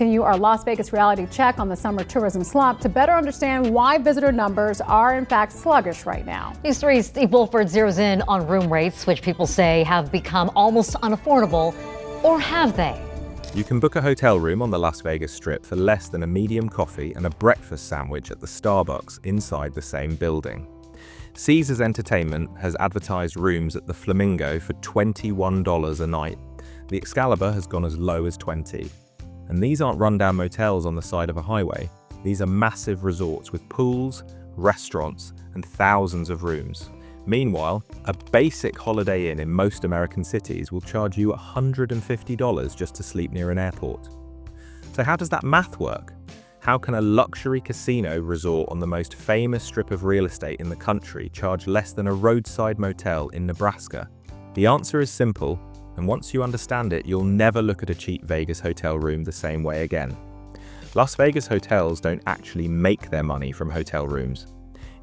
continue our Las Vegas reality check on the summer tourism slump to better understand why visitor numbers are in fact sluggish right now. News 3's Steve Wolford zeroes in on room rates, which people say have become almost unaffordable. Or have they? You can book a hotel room on the Las Vegas Strip for less than a medium coffee and a breakfast sandwich at the Starbucks inside the same building. Caesars Entertainment has advertised rooms at the Flamingo for $21 a night. The Excalibur has gone as low as $20. And these aren't rundown motels on the side of a highway. These are massive resorts with pools, restaurants, and thousands of rooms. Meanwhile, a basic Holiday Inn in most American cities will charge you $150 just to sleep near an airport. So how does that math work? How can a luxury casino resort on the most famous strip of real estate in the country charge less than a roadside motel in Nebraska? The answer is simple, and once you understand it, you'll never look at a cheap Vegas hotel room the same way again. Las Vegas hotels don't actually make their money from hotel rooms.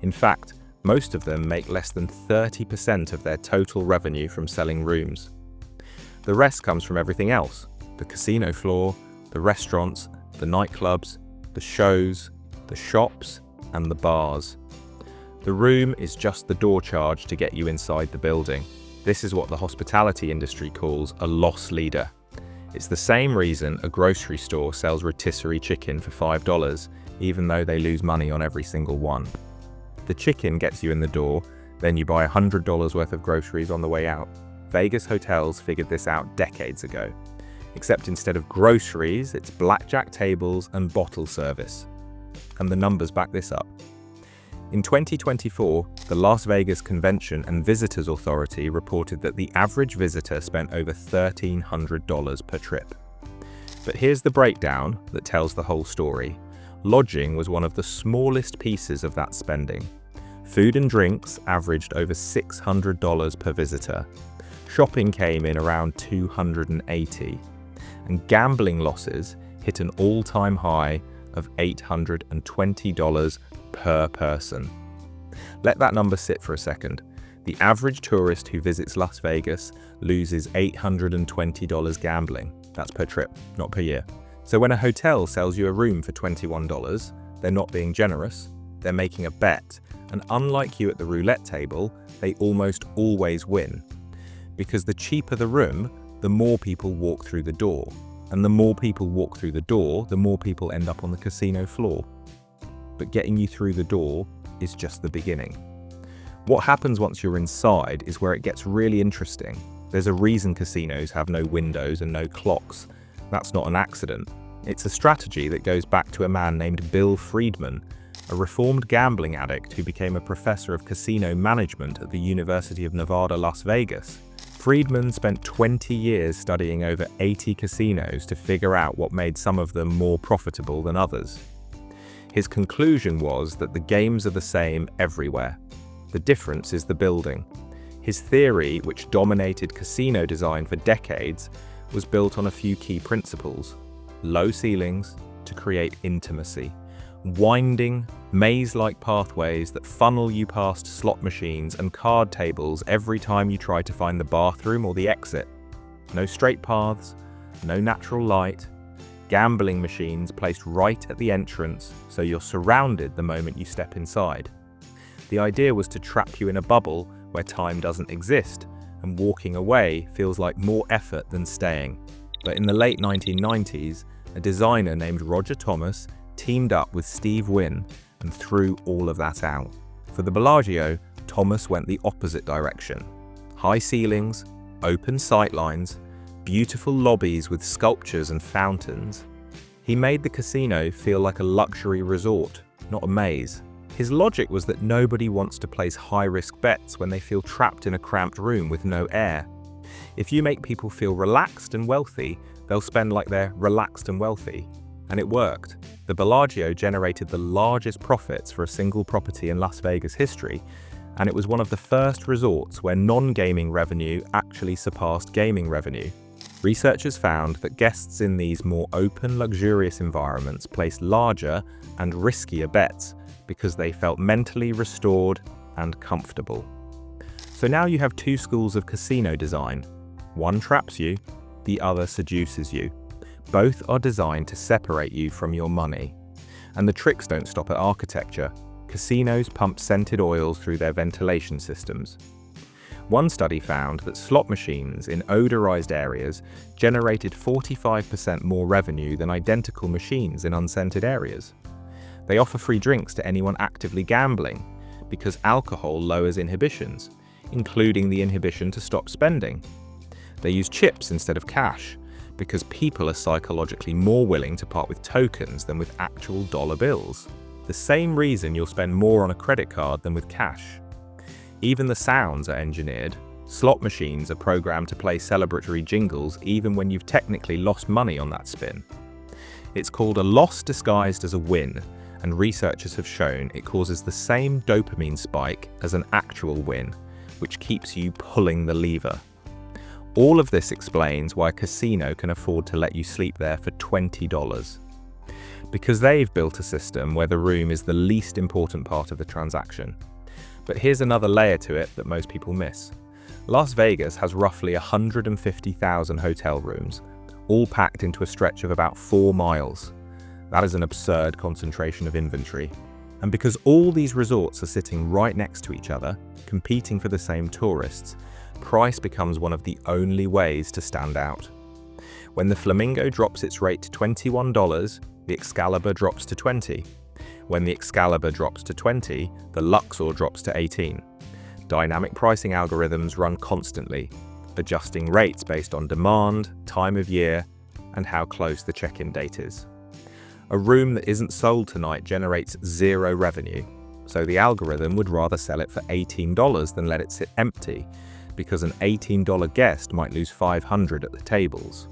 In fact, most of them make less than 30% of their total revenue from selling rooms. The rest comes from everything else: the casino floor, the restaurants, the nightclubs, the shows, the shops, and the bars. The room is just the door charge to get you inside the building. This is what the hospitality industry calls a loss leader. It's the same reason a grocery store sells rotisserie chicken for $5, even though they lose money on every single one. The chicken gets you in the door, then you buy $100 worth of groceries on the way out. Vegas hotels figured this out decades ago. Except instead of groceries, it's blackjack tables and bottle service. And the numbers back this up. In 2024, the Las Vegas Convention and Visitors Authority reported that the average visitor spent over $1,300 per trip. But here's the breakdown that tells the whole story. Lodging was one of the smallest pieces of that spending. Food and drinks averaged over $600 per visitor. Shopping came in around $280. And gambling losses hit an all-time high of $820 per person. Let that number sit for a second. The average tourist who visits Las Vegas loses $820 gambling. That's per trip, not per year. So when a hotel sells you a room for $21, they're not being generous, they're making a bet. And unlike you at the roulette table, they almost always win. Because the cheaper the room, the more people walk through the door. And the more people walk through the door, the more people end up on the casino floor. But getting you through the door is just the beginning. What happens once you're inside is where it gets really interesting. There's a reason casinos have no windows and no clocks. That's not an accident. It's a strategy that goes back to a man named Bill Friedman, a reformed gambling addict who became a professor of casino management at the University of Nevada, Las Vegas. Friedman spent 20 years studying over 80 casinos to figure out what made some of them more profitable than others. His conclusion was that the games are the same everywhere. The difference is the building. His theory, which dominated casino design for decades, was built on a few key principles. Low ceilings to create intimacy. Winding, maze-like pathways that funnel you past slot machines and card tables every time you try to find the bathroom or the exit. No straight paths, no natural light. Gambling machines placed right at the entrance, so you're surrounded the moment you step inside. The idea was to trap you in a bubble where time doesn't exist, and walking away feels like more effort than staying. But in the late 1990s, a designer named Roger Thomas teamed up with Steve Wynn and threw all of that out. For the Bellagio, Thomas went the opposite direction. High ceilings, open sightlines, beautiful lobbies with sculptures and fountains. He made the casino feel like a luxury resort, not a maze. His logic was that nobody wants to place high-risk bets when they feel trapped in a cramped room with no air. If you make people feel relaxed and wealthy, they'll spend like they're relaxed and wealthy. And it worked. The Bellagio generated the largest profits for a single property in Las Vegas history, and it was one of the first resorts where non-gaming revenue actually surpassed gaming revenue. Researchers found that guests in these more open, luxurious environments placed larger and riskier bets because they felt mentally restored and comfortable. So now you have two schools of casino design. One traps you, the other seduces you. Both are designed to separate you from your money. And the tricks don't stop at architecture. Casinos pump scented oils through their ventilation systems. One study found that slot machines in odorized areas generated 45% more revenue than identical machines in unscented areas. They offer free drinks to anyone actively gambling because alcohol lowers inhibitions, including the inhibition to stop spending. They use chips instead of cash because people are psychologically more willing to part with tokens than with actual dollar bills. The same reason you'll spend more on a credit card than with cash. Even the sounds are engineered. Slot machines are programmed to play celebratory jingles even when you've technically lost money on that spin. It's called a loss disguised as a win, and researchers have shown it causes the same dopamine spike as an actual win, which keeps you pulling the lever. All of this explains why a casino can afford to let you sleep there for $20. Because they've built a system where the room is the least important part of the transaction. But here's another layer to it that most people miss. Las Vegas has roughly 150,000 hotel rooms, all packed into a stretch of about 4 miles. That is an absurd concentration of inventory. And because all these resorts are sitting right next to each other, competing for the same tourists, price becomes one of the only ways to stand out. When the Flamingo drops its rate to $21, the Excalibur drops to $20. When the Excalibur drops to $20, the Luxor drops to $18. Dynamic pricing algorithms run constantly, adjusting rates based on demand, time of year, and how close the check-in date is. A room that isn't sold tonight generates zero revenue, so the algorithm would rather sell it for $18 than let it sit empty, because an $18 guest might lose $500 at the tables.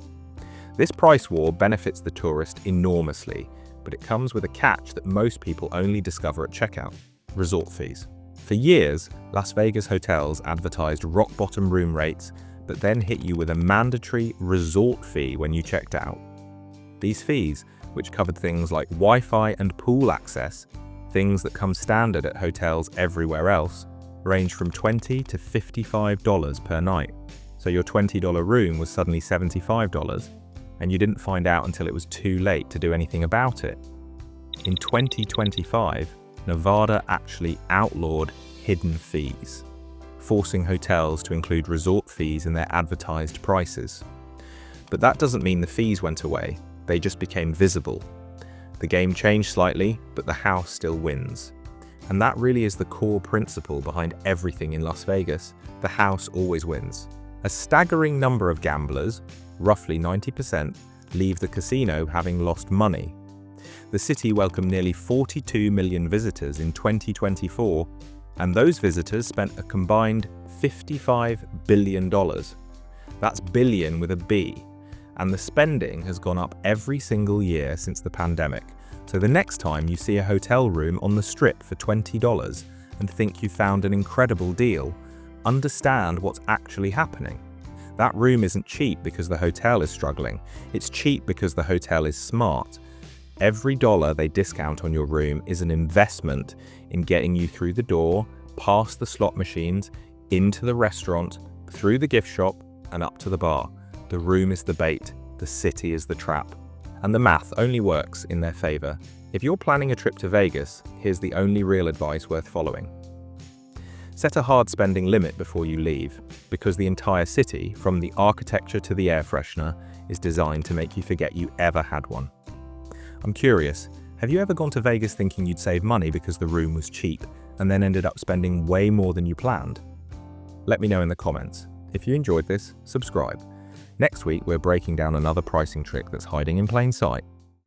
This price war benefits the tourist enormously, but it comes with a catch that most people only discover at checkout: resort fees. For years, Las Vegas hotels advertised rock-bottom room rates, but then hit you with a mandatory resort fee when you checked out. These fees, which covered things like Wi-Fi and pool access, things that come standard at hotels everywhere else, range from $20 to $55 per night. So your $20 room was suddenly $75, and you didn't find out until it was too late to do anything about it. In 2025, Nevada actually outlawed hidden fees, forcing hotels to include resort fees in their advertised prices. But that doesn't mean the fees went away, they just became visible. The game changed slightly, but the house still wins. And that really is the core principle behind everything in Las Vegas: the house always wins. A staggering number of gamblers, roughly 90%, leave the casino having lost money. The city welcomed nearly 42 million visitors in 2024, and those visitors spent a combined $55 billion. That's billion with a B. And the spending has gone up every single year since the pandemic. So the next time you see a hotel room on the Strip for $20 and think you found an incredible deal, understand what's actually happening. That room isn't cheap because the hotel is struggling. It's cheap because the hotel is smart. Every dollar they discount on your room is an investment in getting you through the door, past the slot machines, into the restaurant, through the gift shop, and up to the bar. The room is the bait, the city is the trap. And the math only works in their favor. If you're planning a trip to Vegas, here's the only real advice worth following. Set a hard spending limit before you leave, because the entire city, from the architecture to the air freshener, is designed to make you forget you ever had one. I'm curious, have you ever gone to Vegas thinking you'd save money because the room was cheap, and then ended up spending way more than you planned? Let me know in the comments. If you enjoyed this, subscribe. Next week, we're breaking down another pricing trick that's hiding in plain sight.